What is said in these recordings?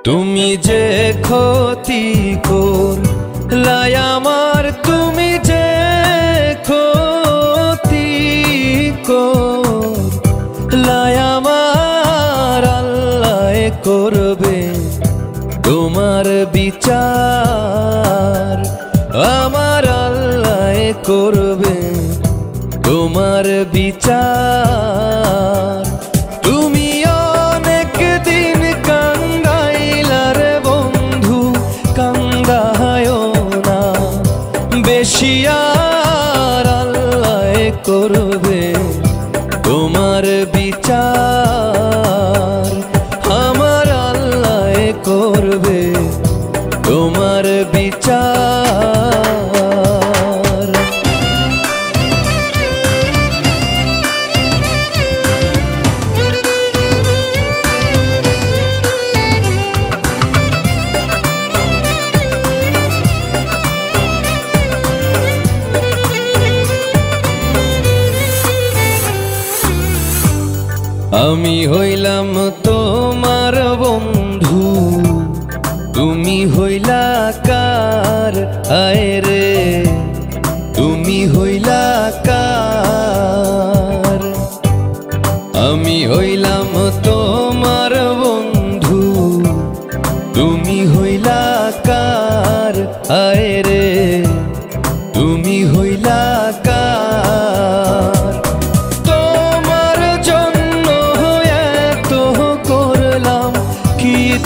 তুমি যে ক্ষতি করলাই আমার, তুমি যে ক্ষতি করলাই আমার, আল্লাহ করবে তোমার বিচার। আমার আল্লাহ করবে তোমার বিচার। তুমি অনেক দিন কান্দাইলারে বন্ধু, কান্দায়ও না বেশি, আর আল্লাহ করবে তোমার বিচার। আমার আল্লাহ করবে তোমার বিচার। আমি হইলাম তোমার বন্ধু, তুমি হইলা কার? আয় রে তুমি হইলা কার? আমি হইলাম তোমার বন্ধু, তুমি হইলা কার? আয় রে তুমি হইলা কার?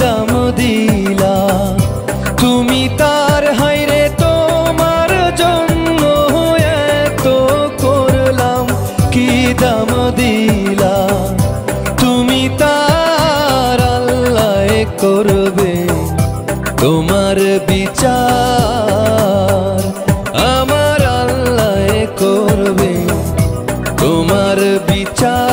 দাম দিলা তুমি তার, হাইরে তোমার জন্য এত করলাম, কি দাম দিলা তুমি তার? আল্লাহ করবে তোমার বিচার। আমার আল্লাহ করবে তোমার বিচার।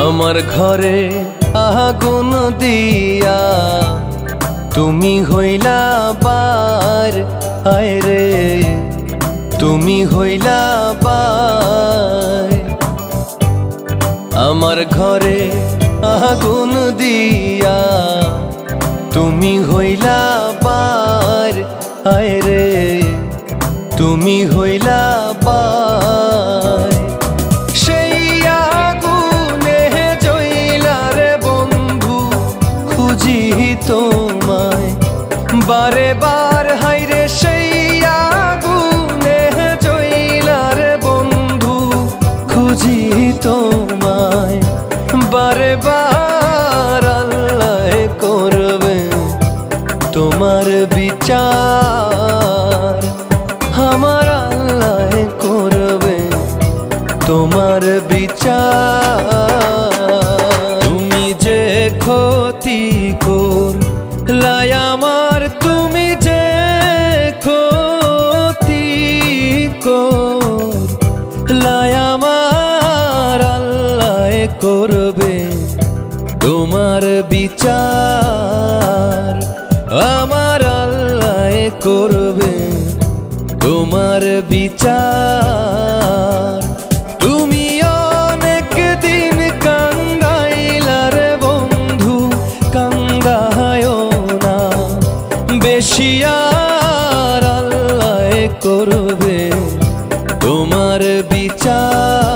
আমার ঘরে আগুন দিয়া তুমি হইলা বার, আয় রে তুমি হইলা বার। আমার ঘরে আগুন দিয়া তুমি হইলা বার, আয় রে তুমি হইলা বার। তোমায় বারে বার, হাইরে সেই আগুনে জইলার বন্ধু, খুঁজি তোমায় বারে বার। আল্লাহ করবে তোমার বিচার। আমার আল্লাহ করবে তোমার বিচার। তুমি যে ক্ষতি করলাই আমার, তুমি যে ক্ষতি করলাই আমার, আল্লাহ করবে তোমার বিচার। আমার আল্লাহ করবে তোমার বিচার। তুমি অনেক দিন কান্দাইলারে বন্ধু, কান্দায়ও না বেশি, আর আল্লাহ করবে তোমার বিচার।